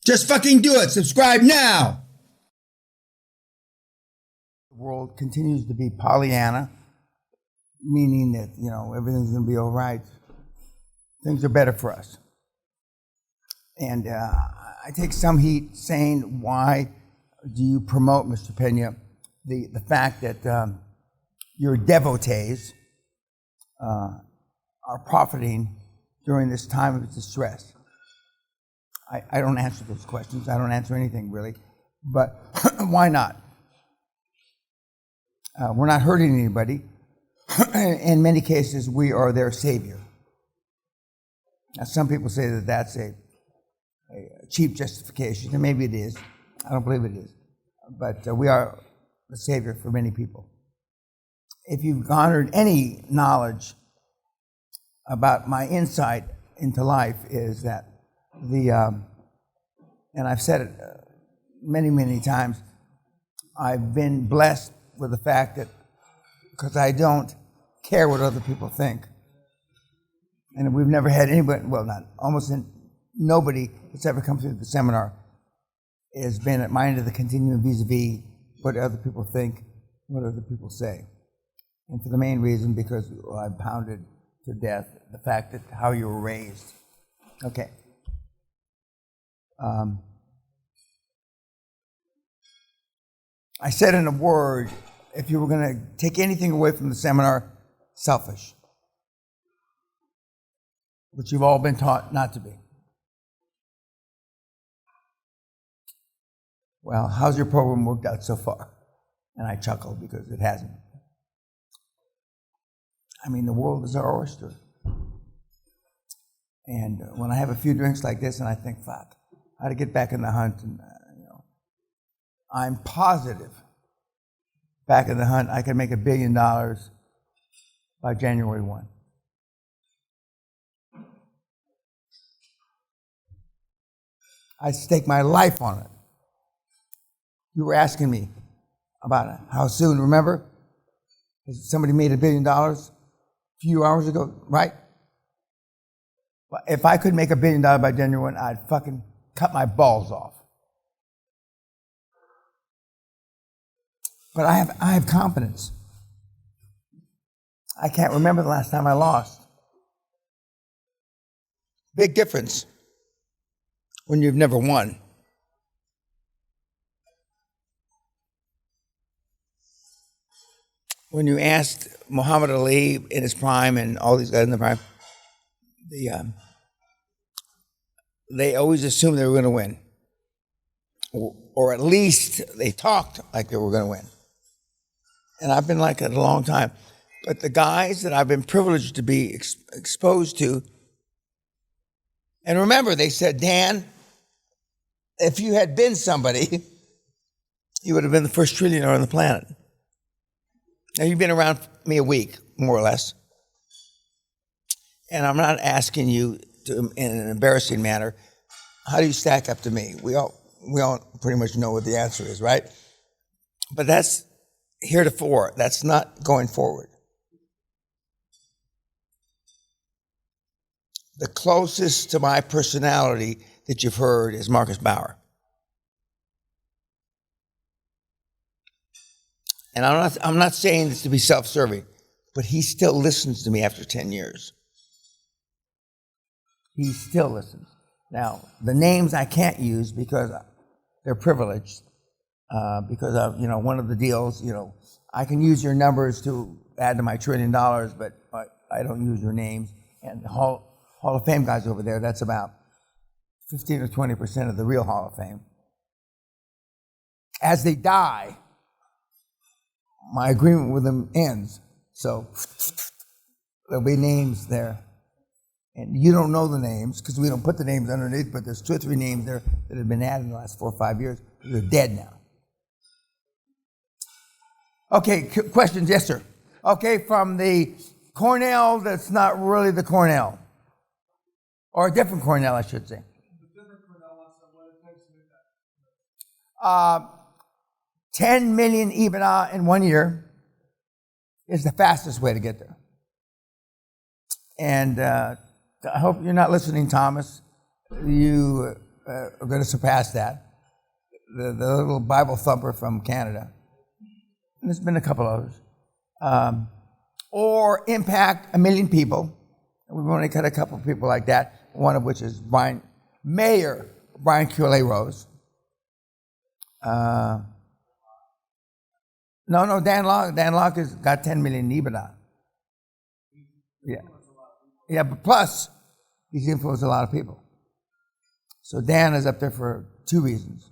Just fucking do it. Subscribe now. The world continues to be Pollyanna, meaning that, everything's going to be all right. Things are better for us. And I take some heat saying, why do you promote, Mr. Peña, the fact that your devotees are profiting during this time of distress? I don't answer those questions. I don't answer anything, really. But why not? We're not hurting anybody. In many cases, we are their savior. Now, some people say that that's a cheap justification, and maybe it is. I don't believe it is. But we are the savior for many people. If you've garnered any knowledge about my insight into life, is that and I've said it many, many times, I've been blessed with the fact that, because I don't care what other people think. And we've never had anybody, nobody that's ever come through the seminar has been at my end of the continuum vis-a-vis what other people think, what other people say. And for the main reason, because I've pounded to death the fact that how you were raised. Okay. I said in a word, if you were going to take anything away from the seminar, selfish, which you've all been taught not to be. Well, how's your program worked out so far? And I chuckled because it hasn't. I mean, the world is our oyster. And when I have a few drinks like this and I think, fuck, how to get back in the hunt, and I'm positive back in the hunt I can make $1 billion by January 1. I stake my life on it. You were asking me about it. How soon, remember? Somebody made $1 billion a few hours ago, right? If I could make $1 billion by January 1, I'd fucking cut my balls off. But I have confidence. I can't remember the last time I lost. Big difference when you've never won. When you asked Muhammad Ali in his prime and all these guys in the prime, they always assumed they were going to win. Or at least they talked like they were going to win. And I've been like it a long time. But the guys that I've been privileged to be exposed to, and remember, they said, Dan, if you had been somebody, you would have been the first trillionaire on the planet. Now, you've been around me a week, more or less. And I'm not asking you to, in an embarrassing manner, how do you stack up to me? We all pretty much know what the answer is, right? But that's heretofore. That's not going forward. The closest to my personality that you've heard is Marcus Bauer. And I'm not saying this to be self-serving, but he still listens to me after 10 years. He still listens. Now, the names I can't use because they're privileged. Because of, one of the deals, I can use your numbers to add to my $1 trillion, but I don't use your names. And the Hall of Fame guys over there, that's about 15 or 20% of the real Hall of Fame. As they die, my agreement with them ends. So there'll be names there. And you don't know the names because we don't put the names underneath, but there's 2 or 3 names there that have been added in the last 4 or 5 years. They're dead now. Okay, questions? Yes, sir. Okay, from the Cornell that's not really the Cornell. Or a different Cornell, I should say. The different Cornell wants to know what it takes to make that. 10 million EBITDA in 1 year is the fastest way to get there. And I hope you're not listening, Thomas. You are going to surpass that. The little Bible thumper from Canada. And there's been a couple others. Or impact 1 million people. We've only got a couple of people like that, one of which is Mayor Brian QLA Rose. No, Dan Locke has got 10 million EBITDA. Yeah, but plus, he's influenced a lot of people. So Dan is up there for 2 reasons.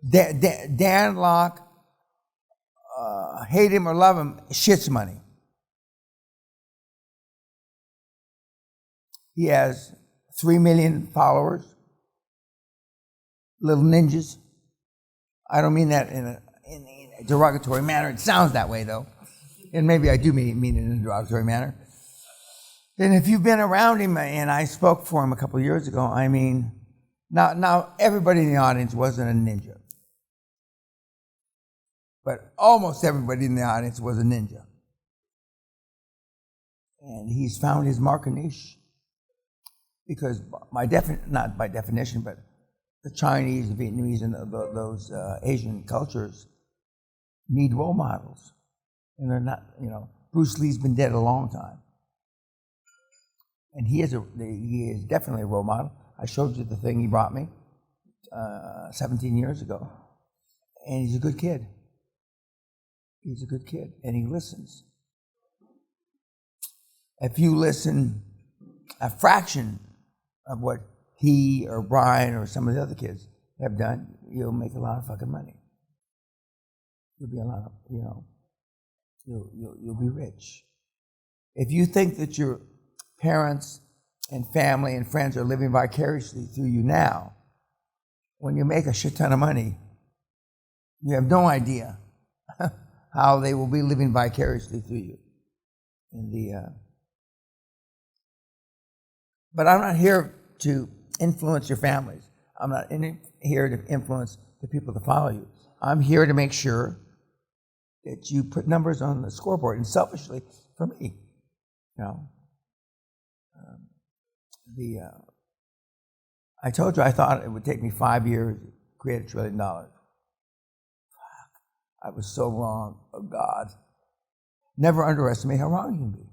Dan Locke, hate him or love him, shits money. He has 3 million followers, little ninjas. I don't mean that in a derogatory manner. It sounds that way, though. And maybe I do mean it in a derogatory manner. And if you've been around him, and I spoke for him a couple of years ago, I mean, now everybody in the audience wasn't a ninja. But almost everybody in the audience was a ninja. And he's found his market niche. Because not by definition, but the Chinese, the Vietnamese, and those Asian cultures need role models. And they're not, Bruce Lee's been dead a long time. And he is definitely a role model. I showed you the thing he brought me 17 years ago. And he's a good kid. He's a good kid, and he listens. If you listen a fraction of what he or Brian or some of the other kids have done, you'll make a lot of fucking money. You'll be a lot of, you'll be rich. If you think that your parents and family and friends are living vicariously through you now, when you make a shit ton of money, you have no idea how they will be living vicariously through you. But I'm not here to influence your families. I'm not here to influence the people that follow you. I'm here to make sure that you put numbers on the scoreboard. And selfishly, for me, I told you I thought it would take me 5 years to create $1 trillion. Fuck, I was so wrong. Oh, God. Never underestimate how wrong you can be.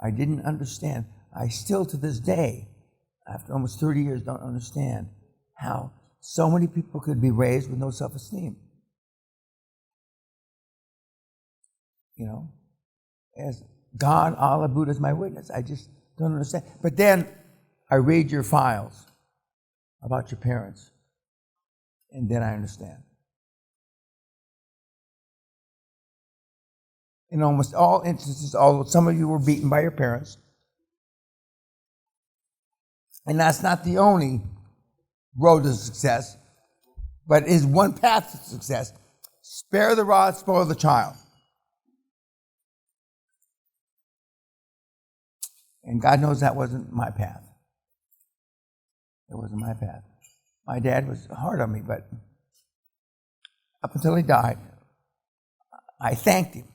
I didn't understand. I still, to this day, after almost 30 years, don't understand how so many people could be raised with no self-esteem. As God, Allah, Buddha is my witness. I just don't understand. But then I read your files about your parents, and then I understand. In almost all instances, although some of you were beaten by your parents, and that's not the only road to success, but is one path to success. Spare the rod, spoil the child. And God knows that wasn't my path. It wasn't my path. My dad was hard on me, but up until he died, I thanked him.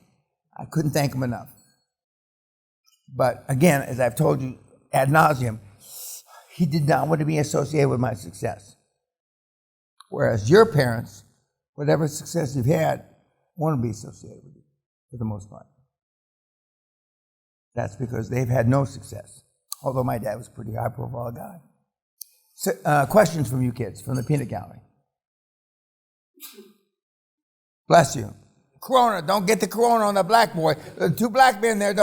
I couldn't thank him enough. But again, as I've told you ad nauseum, he did not want to be associated with my success. Whereas your parents, whatever success you've had, want to be associated with you for the most part. That's because they've had no success. Although my dad was a pretty high-profile guy. So, questions from you kids, from the peanut gallery. Bless you. Corona, don't get the corona on the black boy. The 2 black men there,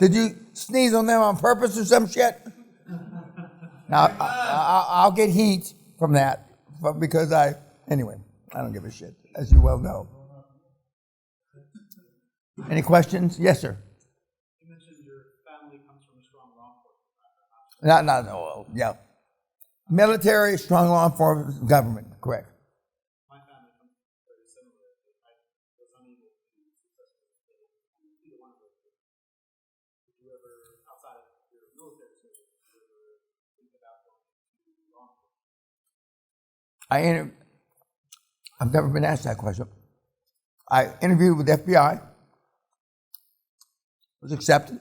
did you sneeze on them on purpose or some shit? Now, I'll get heat from that, because anyway, I don't give a shit, as you well know. Any questions? Yes, sir. You mentioned your family comes from a strong law enforcement background. Yeah. Military, strong law enforcement, government, correct. My family comes very similar. I was unable to successfully get either one of those. Did you ever, outside of your military service, did you ever think about going into law enforcement? I've never been asked that question. I interviewed with the FBI, was accepted.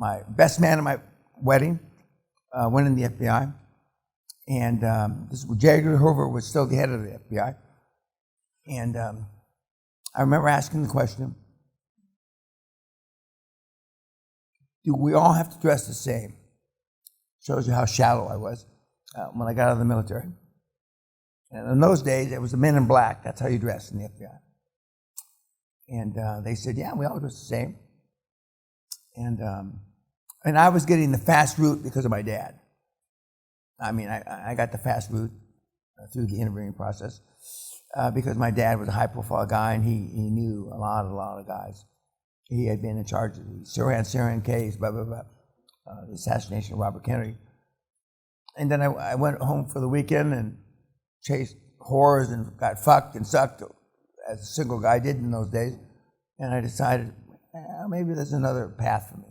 my best man at my wedding went in the FBI. And J. Edgar Hoover was still the head of the FBI. And I remember asking the question, do we all have to dress the same? Shows you how shallow I was when I got out of the military. And in those days, it was the men in black. That's how you dress in the FBI. And they said, yeah, we all dress the same. And I was getting the fast route because of my dad. I mean, I got the fast route through the interviewing process because my dad was a high-profile guy, and he knew a lot of guys. He had been in charge of the Syrian case, blah, blah, blah, the assassination of Robert Kennedy. And then I went home for the weekend and chased whores and got fucked and sucked, as a single guy did in those days. And I decided, maybe there's another path for me.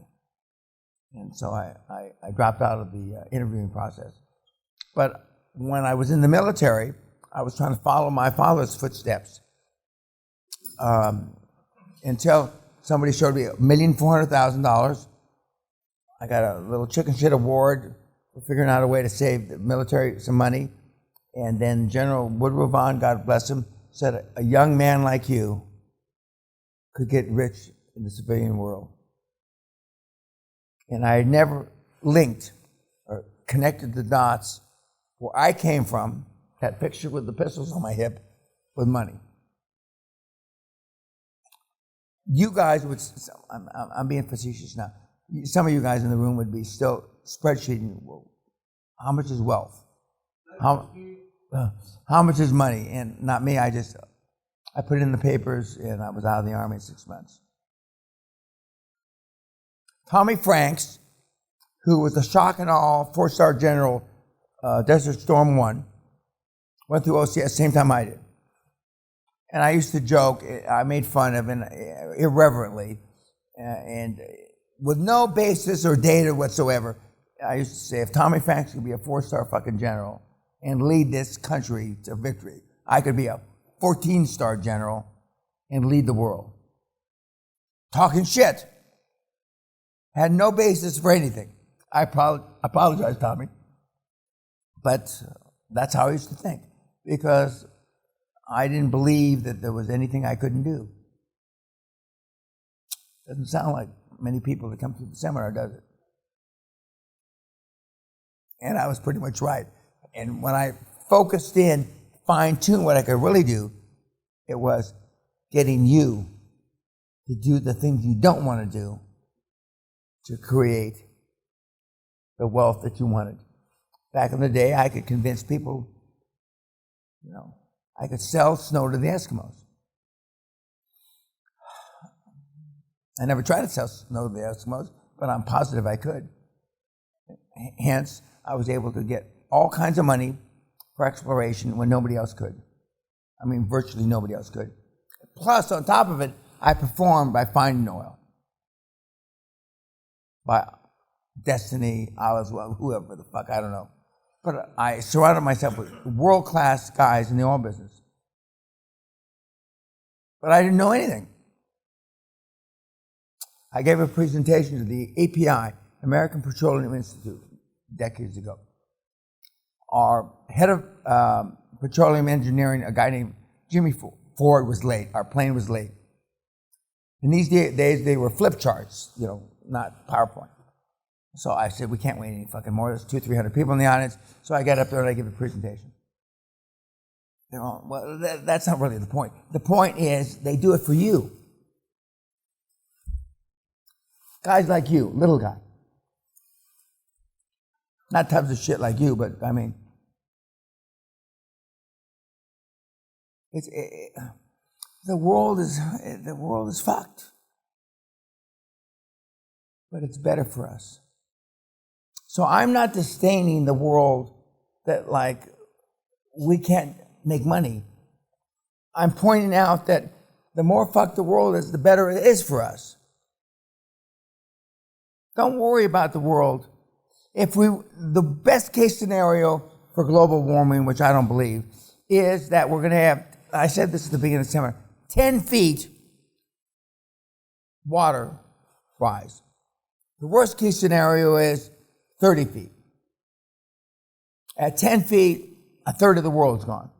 And so I dropped out of the interviewing process. But when I was in the military, I was trying to follow my father's footsteps until somebody showed me $1,400,000. I got a little chicken shit award for figuring out a way to save the military some money. And then General Woodrow Vaughn, God bless him, said, a young man like you could get rich in the civilian world. And I had never linked or connected the dots where I came from, that picture with the pistols on my hip, with money. You guys would, I'm being facetious now, some of you guys in the room would be still spreadsheeting, well, how much is wealth? How much is money? And not me, I put it in the papers and I was out of the Army in 6 months. Tommy Franks, who was a shock and awe 4-star general, Desert Storm 1, went through OCS same time I did. And I used to joke, I made fun of him irreverently, and with no basis or data whatsoever. I used to say, if Tommy Franks could be a 4-star fucking general and lead this country to victory, I could be a 14-star general and lead the world. Talking shit. Had no basis for anything. I apologize, Tommy. But that's how I used to think, because I didn't believe that there was anything I couldn't do. Doesn't sound like many people that come through the seminar, does it? And I was pretty much right. And when I focused in, fine-tuned what I could really do, it was getting you to do the things you don't want to do to create the wealth that you wanted. Back in the day, I could convince people, I could sell snow to the Eskimos. I never tried to sell snow to the Eskimos, but I'm positive I could. Hence, I was able to get all kinds of money for exploration when nobody else could. I mean, virtually nobody else could. Plus, on top of it, I performed by finding oil. By Destiny, Olives, well, whoever the fuck, I don't know. But I surrounded myself with world-class guys in the oil business. But I didn't know anything. I gave a presentation to the API, American Petroleum Institute, decades ago. Our head of petroleum engineering, a guy named Jimmy Ford, was late. Our plane was late. In these days, they were flip charts, not PowerPoint. So I said, we can't wait any fucking more. There's 200-300 people in the audience. So I got up there and I gave a presentation. They're all, well, that's not really the point. The point is, they do it for you. Guys like you, little guy. Not tons of shit like you, but I mean, the world is fucked. But it's better for us. So I'm not disdaining the world that we can't make money. I'm pointing out that the more fucked the world is, the better it is for us. Don't worry about the world. The best case scenario for global warming, which I don't believe, is that we're going to have, I said this at the beginning of the summer, 10 feet water rise. The worst case scenario is 30 feet. At 10 feet, a third of the world's gone.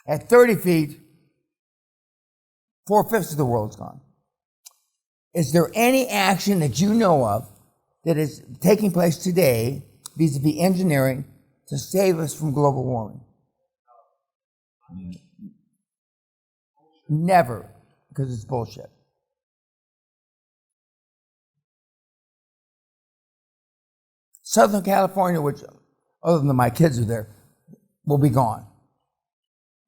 At 30 feet, 4/5 of the world's gone. Is there any action that you know of that is taking place today vis-a-vis engineering to save us from global warming? Never, because it's bullshit. Southern California, which, other than my kids are there, will be gone.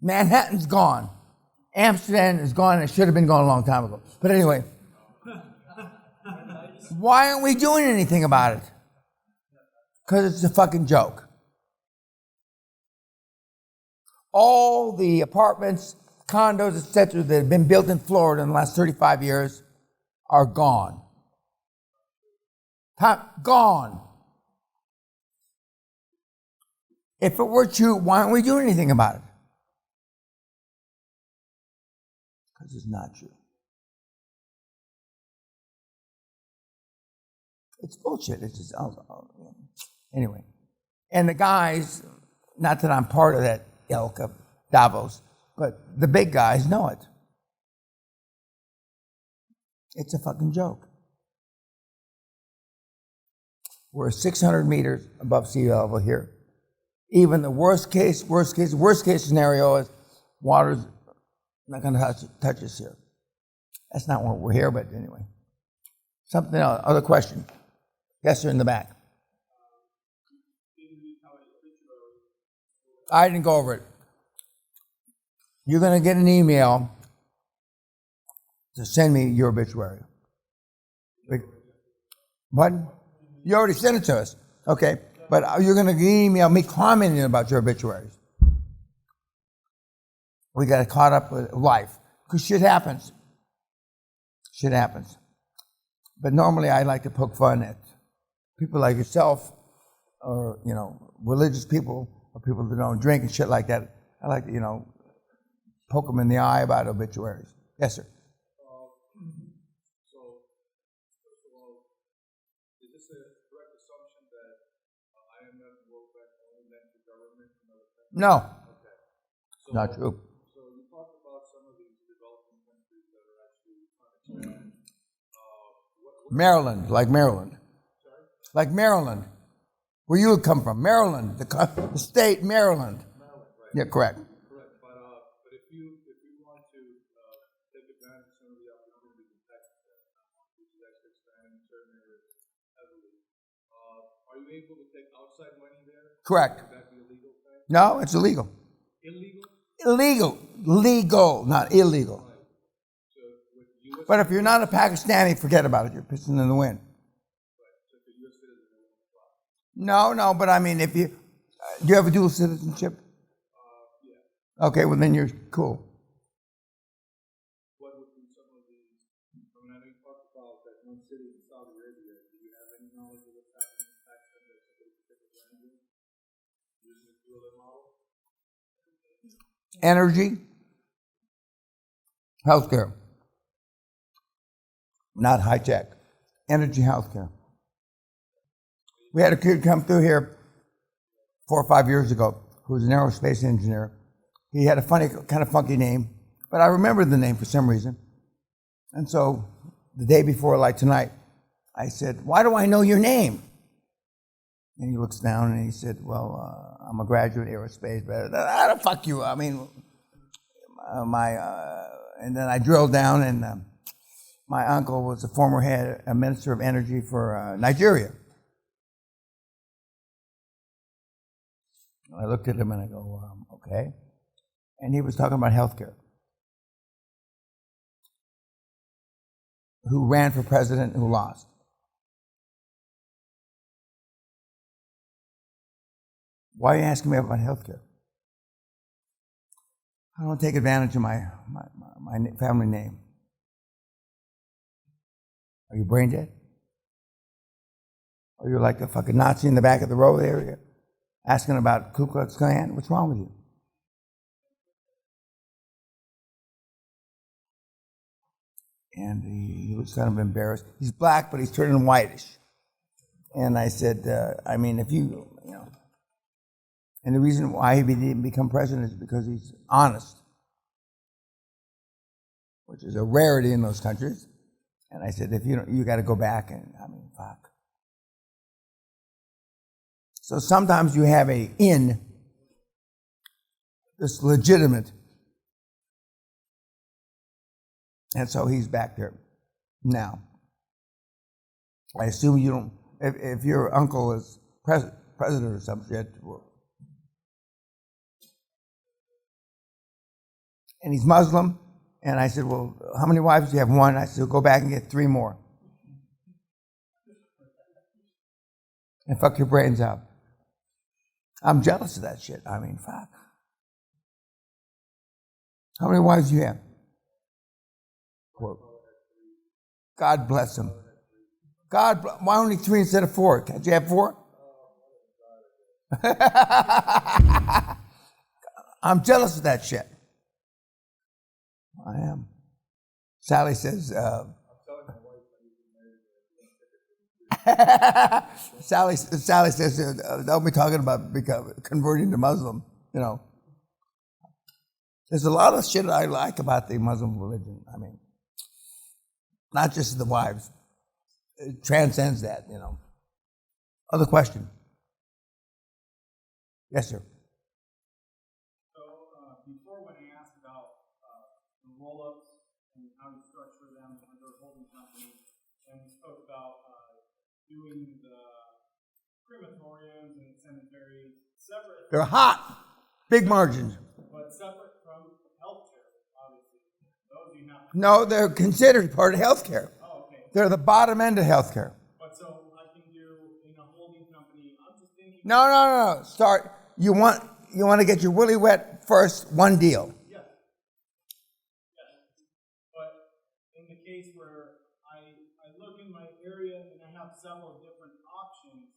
Manhattan's gone. Amsterdam is gone. It should have been gone a long time ago. But anyway, why aren't we doing anything about it? Because it's a fucking joke. All the apartments, condos, etc., that have been built in Florida in the last 35 years are gone. Gone. If it were true, why aren't we doing anything about it? Because it's not true. It's bullshit. It's just, anyway. And the guys, not that I'm part of that ilk of Davos, but the big guys know it. It's a fucking joke. We're 600 meters above sea level here. Even the worst case scenario is water's not going to touch us here. That's not why we're here, but anyway. Something else, other question. Yes, sir, in the back. I didn't go over it. You're going to get an email to send me your obituary. What? You already sent it to us. Okay. But you're going to email me commenting about your obituaries. We got caught up with life. Because shit happens. Shit happens. But normally I like to poke fun at people like yourself or, religious people or people that don't drink and shit like that. I like to, poke them in the eye about obituaries. Yes, sir. So, first of all, is this a correct assumption that IMF and World Bank only lend to government and other countries? No. Okay. So, not true. So you talked about some of these developing countries that are actually trying to expand. Maryland, like Maryland. Sorry? Like Maryland. Where you would come from. Maryland, the state Maryland. Maryland, right? Yeah, correct. Correct. But if you want to take advantage of some of the opportunities in Texas, which is actually expanding in certain areas heavily, are you able to take outside money there? Correct. Would that be a legal thing? No, it's illegal. Illegal? Illegal. Legal, not illegal. Right. So with U.S. But if you're not a Pakistani, forget about it. You're pissing in the wind. Right. So if a U.S. citizen won't apply. No, but I mean, if you... do you have a dual citizenship? Yeah. Okay, well then you're cool. What would be some of these? I know you talked about that one city in Saudi Arabia. Do you have any knowledge of what's happening in Pakistan that somebody could take advantage of? Using the QLA model? Energy, healthcare. Not high tech. Energy, healthcare. We had a kid come through here 4 or 5 years ago who was an aerospace engineer. He had a funny, kind of funky name, but I remembered the name for some reason. And so the day before, like tonight, I said, "Why do I know your name?" And he looks down and he said, "Well, I'm a graduate aerospace, but I don't fuck you. I mean, and then I drilled down, and my uncle was a former a minister of energy for Nigeria. I looked at him and I go, okay. And he was talking about healthcare. Who ran for president, who lost. Why are you asking me about healthcare? I don't take advantage of my family name. Are you brain dead? Are you like a fucking Nazi in the back of the row there, asking about Ku Klux Klan? What's wrong with you? And he was kind of embarrassed. He's black, but he's turning whitish. And I said, if you know, and the reason why he didn't become president is because he's honest, which is a rarity in those countries. And I said, if you got to go back, and fuck. So sometimes you have this legitimate, and so he's back there now. I assume you don't, if your uncle is president or some shit, and he's Muslim, and I said, well, how many wives do you have? One. I said, go back and get 3 more. And fuck your brains out. I'm jealous of that shit. Fuck. How many wives do you have? 4. God bless him. Why only 3 instead of 4? Can't you have 4? I'm jealous of that shit. I am. Sally says, Sally says, don't be talking about converting to Muslim, There's a lot of shit I like about the Muslim religion. Not just the wives. It transcends that, Other question? Yes, sir. So before when I asked about the roll-ups and how you structure them under a holding company, and we spoke about doing the crematoriums and cemeteries separate. They're hot, big margins. But separate from healthcare, obviously. Those you have. No, they're considered part of healthcare. Oh, okay. They're the bottom end of healthcare. But so I can do in a holding company. I'm just thinking. No. Start. You want to get your willy wet first. One deal. Yes. But in the case where I look in my area and I have several different options,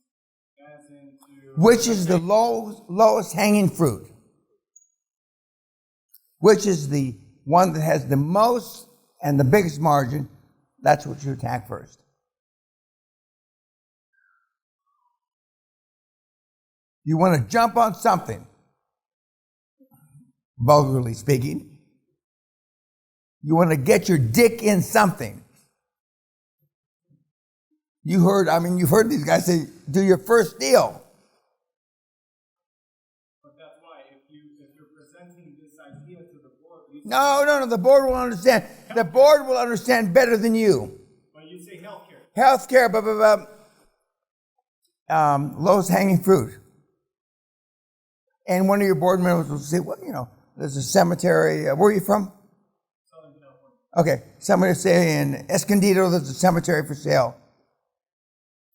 as into. Which is the lowest hanging fruit? Which is the one that has the most and the biggest margin? That's what you attack first. You want to jump on something, vulgarly speaking. You want to get your dick in something. You've heard these guys say, do your first deal. But that's why if you're presenting this idea to the board. No, the board will understand. The board will understand better than you. But you say healthcare. Healthcare, lowest hanging fruit. And one of your board members will say, well, there's a cemetery. Where are you from? Southern California. Okay, somebody say in Escondido there's a cemetery for sale.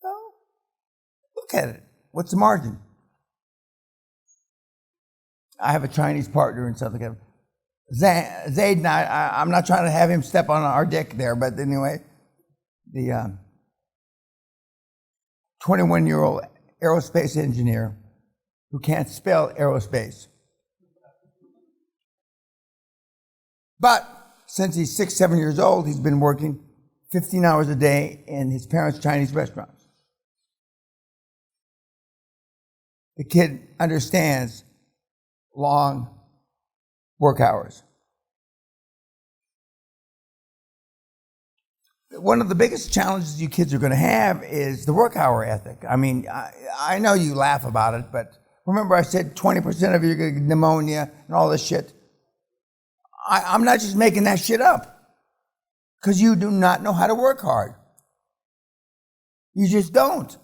Well, look at it. What's the margin? I have a Chinese partner in Southern California. Zaid and I'm not trying to have him step on our dick there, but anyway, the 21-year-old aerospace engineer who can't spell aerospace. But since he's 6, 7 years old, he's been working 15 hours a day in his parents' Chinese restaurants. The kid understands long work hours. One of the biggest challenges you kids are going to have is the work hour ethic. I know you laugh about it, but remember I said 20% of you are going to get pneumonia and all this shit. I'm not just making that shit up because you do not know how to work hard. You just don't.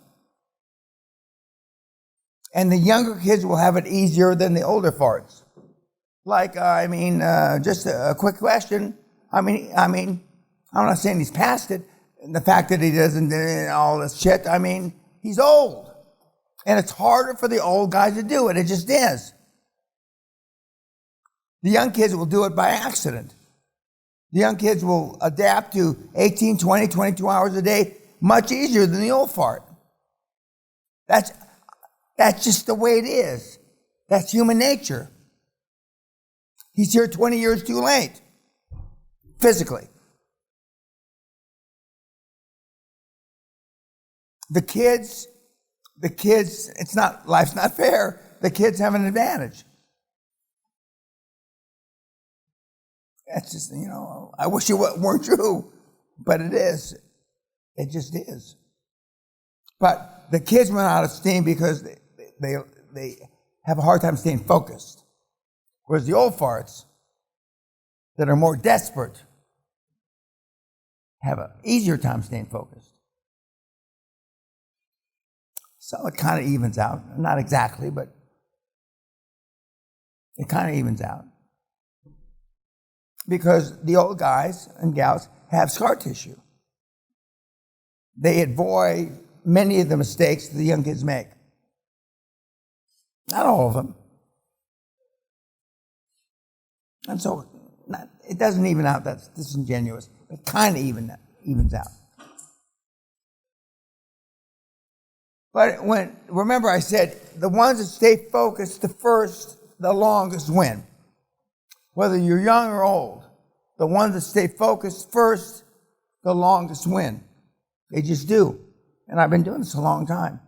And the younger kids will have it easier than the older farts. Just a quick question. I'm not saying he's past it. And the fact that he doesn't do all this shit, he's old. And it's harder for the old guys to do it. It just is. The young kids will do it by accident. The young kids will adapt to 18, 20, 22 hours a day much easier than the old fart. That's just the way it is. That's human nature. He's here 20 years too late, physically. The kids, life's not fair. The kids have an advantage. That's just, I wish it weren't true, but it is. It just is. But the kids run out of steam because they have a hard time staying focused. Whereas the old farts that are more desperate have an easier time staying focused. So it kind of evens out. Not exactly, but it kind of evens out. Because the old guys and gals have scar tissue. They avoid many of the mistakes the young kids make. Not all of them. And so it doesn't even out. That's disingenuous. It kind of evens out. But remember I said, the ones that stay focused the longest win. Whether you're young or old, the ones that stay focused first, the longest win. They just do. And I've been doing this a long time.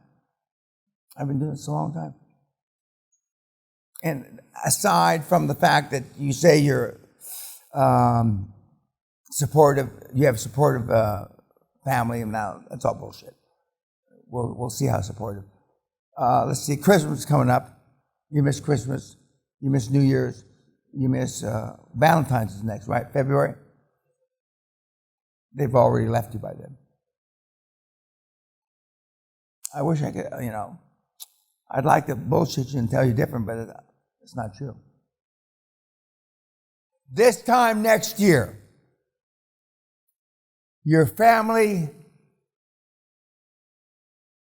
And aside from the fact that you say you're supportive, you have a supportive family, and now that's all bullshit. We'll see how supportive. Let's see, Christmas is coming up. You miss Christmas. You miss New Year's. You miss Valentine's is next, right? February? They've already left you by then. I wish I could, I'd like to bullshit you and tell you different, but it's not true. This time next year, your family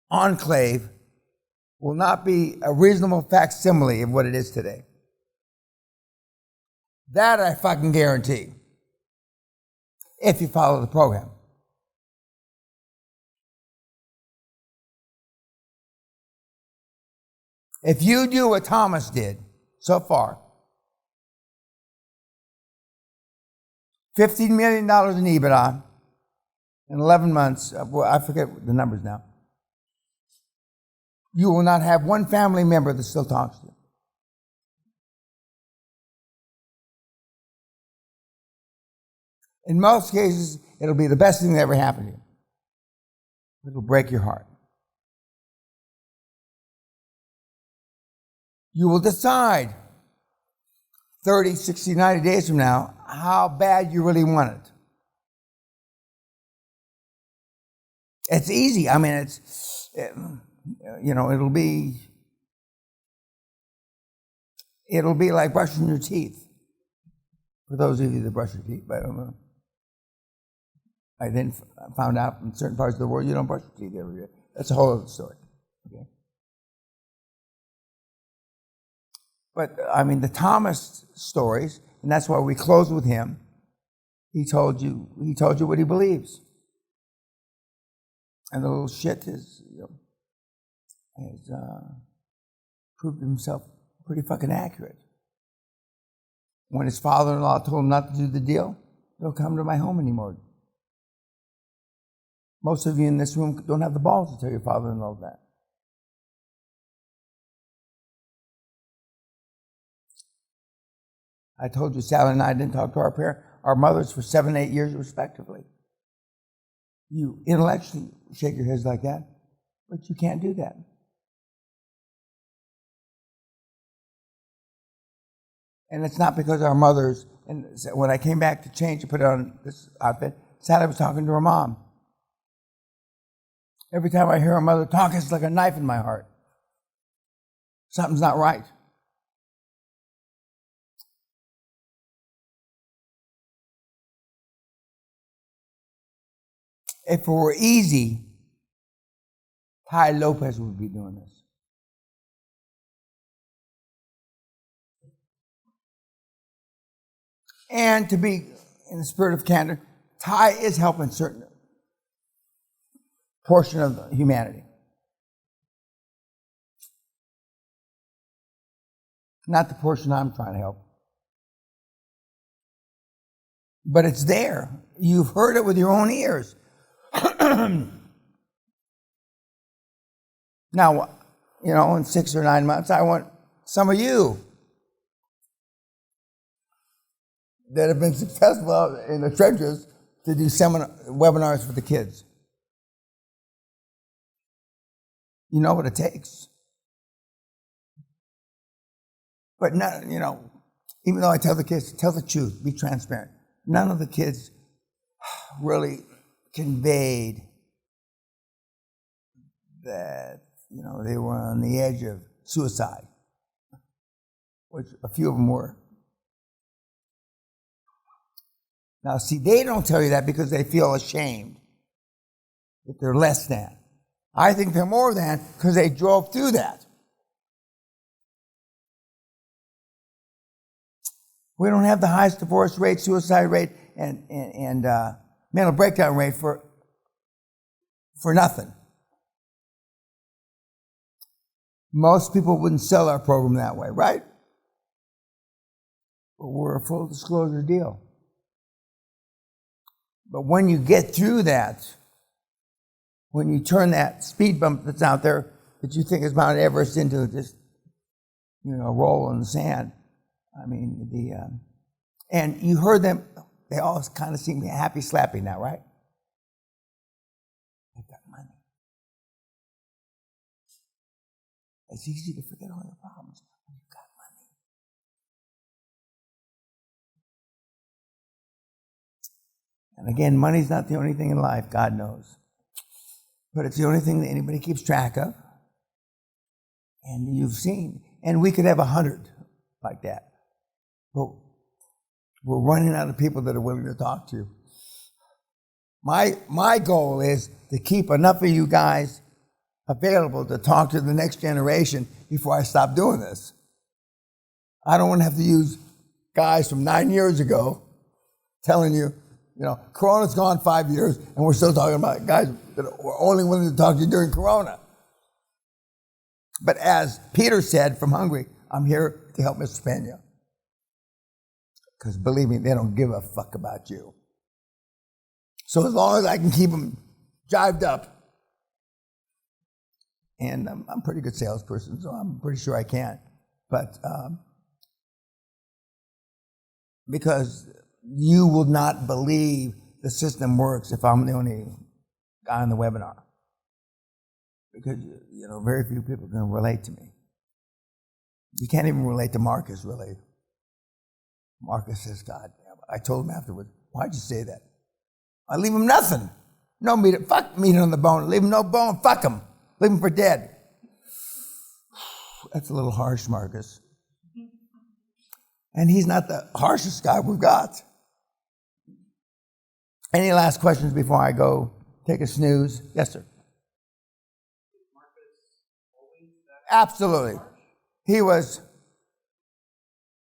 enclave will not be a reasonable facsimile of what it is today. That I fucking guarantee. If you follow the program. If you do what Thomas did so far, $15 million in EBITDA in 11 months, I forget the numbers now, you will not have one family member that still talks to you. In most cases, it'll be the best thing that ever happened to you. It'll break your heart. You will decide 30, 60, 90 days from now how bad you really want it. It's easy. I mean, it'll be like brushing your teeth. For those of you that brush your teeth, but I then found out in certain parts of the world you don't brush your teeth every day. That's a whole other story. Okay. But I mean, the Thomas stories, and that's why we close with him. He told you what he believes, and the little shit has proved himself pretty fucking accurate. When his father-in-law told him not to do the deal, don't come to my home anymore. Most of you in this room don't have the balls to tell your father-in-law that. I told you Sally and I didn't talk to our mothers for 7, 8 years respectively. You intellectually shake your heads like that, but you can't do that. And it's not because our mothers, and when I came back to change to put on this outfit, Sally was talking to her mom. Every time I hear her mother talk, it's like a knife in my heart. Something's not right. If it were easy, Ty Lopez would be doing this. And to be in the spirit of candor, Ty is helping certain portion of humanity. Not the portion I'm trying to help. But it's there. You've heard it with your own ears. Now, in 6 or 9 months, I want some of you that have been successful out in the trenches to do webinars for the kids. You know what it takes. But not, even though I tell the kids, tell the truth, be transparent. None of the kids really conveyed that, they were on the edge of suicide, which a few of them were. Now, see, they don't tell you that because they feel ashamed that they're less than. I think they're more than because they drove through that. We don't have the highest divorce rate, suicide rate, and mental breakdown rate for nothing. Most people wouldn't sell our program that way, right? But we're a full disclosure deal. But when you get through that, when you turn that speed bump that's out there that you think is Mount Everest into just, a roll in the sand, and you heard them, they all kind of seem happy slappy now, right? They've got money. It's easy to forget all your problems when you've got money. And again, money's not the only thing in life, God knows. But it's the only thing that anybody keeps track of. And you've seen. And we could have 100 like that. But we're running out of people that are willing to talk to you. My goal is to keep enough of you guys available to talk to the next generation before I stop doing this. I don't want to have to use guys from 9 years ago telling you, Corona's gone 5 years, and we're still talking about guys that were only willing to talk to you during Corona. But as Peter said from Hungary, I'm here to help Mr. Peña. Because believe me, they don't give a fuck about you. So as long as I can keep them jived up, and I'm a pretty good salesperson, so I'm pretty sure I can. But because you will not believe the system works if I'm the only guy on the webinar. Because, very few people can relate to me. You can't even relate to Marcus, really. Marcus says, God damn it. I told him afterwards, why'd you say that? I leave him nothing. No meat, fuck meat on the bone. Leave him no bone, fuck him. Leave him for dead. That's a little harsh, Marcus. And he's not the harshest guy we've got. Any last questions before I go take a snooze? Yes, sir. Absolutely. He was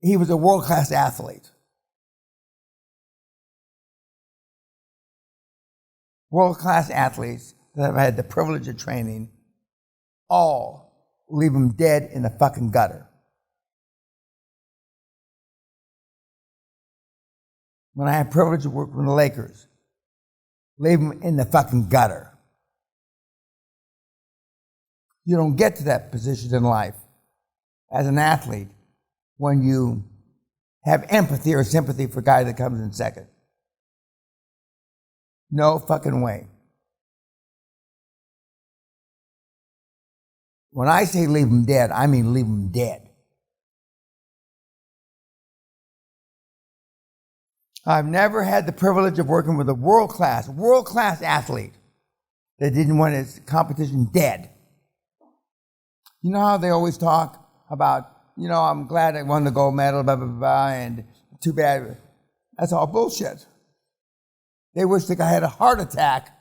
a world-class athlete. World-class athletes that have had the privilege of training all leave them dead in the fucking gutter. When I had privilege of working with the Lakers, leave them in the fucking gutter. You don't get to that position in life as an athlete when you have empathy or sympathy for a guy that comes in second. No fucking way. When I say leave them dead, I mean leave them dead. I've never had the privilege of working with a world-class athlete that didn't want his competition dead. You know how they always talk about, I'm glad I won the gold medal, blah, blah, blah, and too bad. That's all bullshit. They wish the guy had a heart attack.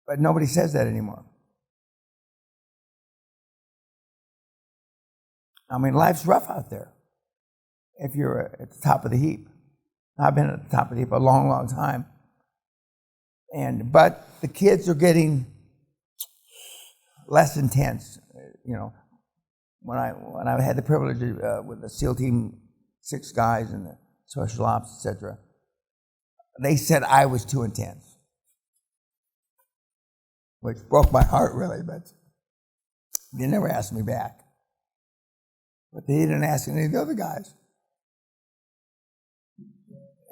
But nobody says that anymore. Life's rough out there if you're at the top of the heap. I've been at the top of the heap a long, long time. But the kids are getting less intense. When I had the privilege with the SEAL Team 6 guys and the social ops, etc., they said I was too intense. which broke my heart really, but they never asked me back. But they didn't ask any of the other guys.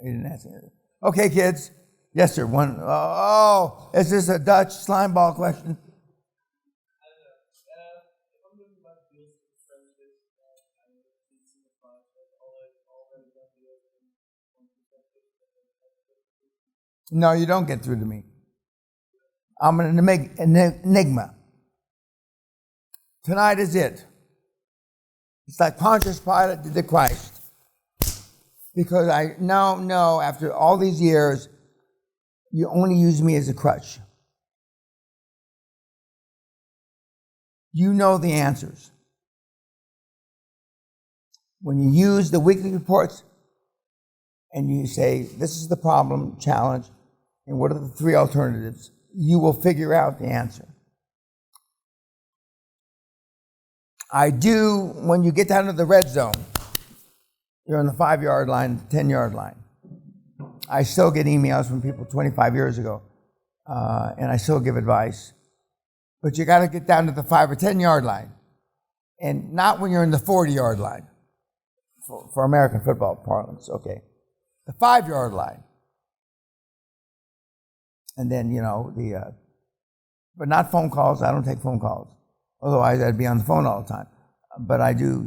They didn't ask any. Okay, kids. Yes, sir. One. Oh, is this a Dutch slime ball question? No, you don't get through to me. I'm an enigma. Tonight is it. It's like Pontius Pilate did to Christ. Because I now know, after all these years, you only use me as a crutch. You know the answers. When you use the weekly reports and you say, this is the problem, challenge, and what are the three alternatives, you will figure out the answer. I do, when you get down to the red zone, you're on the 5-yard line, 10-yard line. I still get emails from people 25 years ago, and I still give advice. But you got to get down to the 5 or 10-yard line, and not when you're in the 40-yard line, for American football parlance, okay. The 5-yard line. And then, but not phone calls. I don't take phone calls. Otherwise, I'd be on the phone all the time. But I do,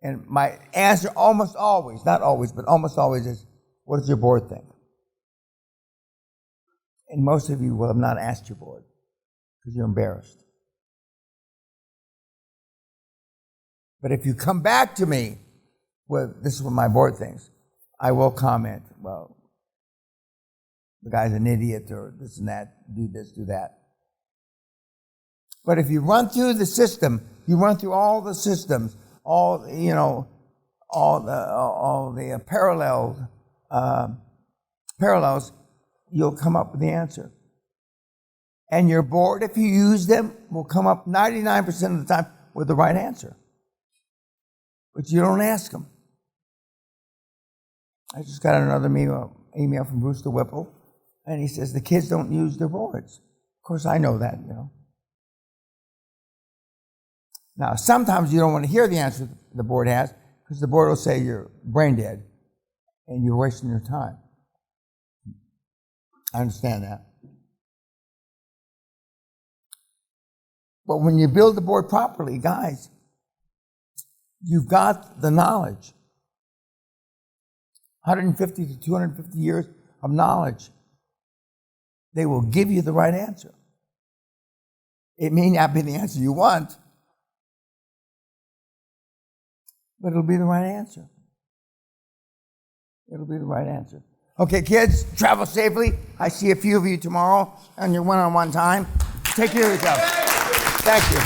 And my answer almost always, not always, but almost always is, what does your board think? And most of you will have not asked your board because you're embarrassed. But if you come back to me with, this is what my board thinks, I will comment, well, the guy's an idiot, or this and that, do this, do that. But if you run through the system, you run through all the systems, all the parallels, you'll come up with the answer. And your board, if you use them, will come up 99% of the time with the right answer. But you don't ask them. I just got another email from Brewster Whipple, and he says the kids don't use their boards. Of course, I know that, Now, sometimes you don't want to hear the answer the board has, because the board will say you're brain dead and you're wasting your time. I understand that. But when you build the board properly, guys, you've got the knowledge. 150 to 250 years of knowledge. They will give you the right answer. It may not be the answer you want, but it'll be the right answer. It'll be the right answer. Okay, kids, travel safely. I see a few of you tomorrow on your one-on-one time. Take care of yourself. Thank you.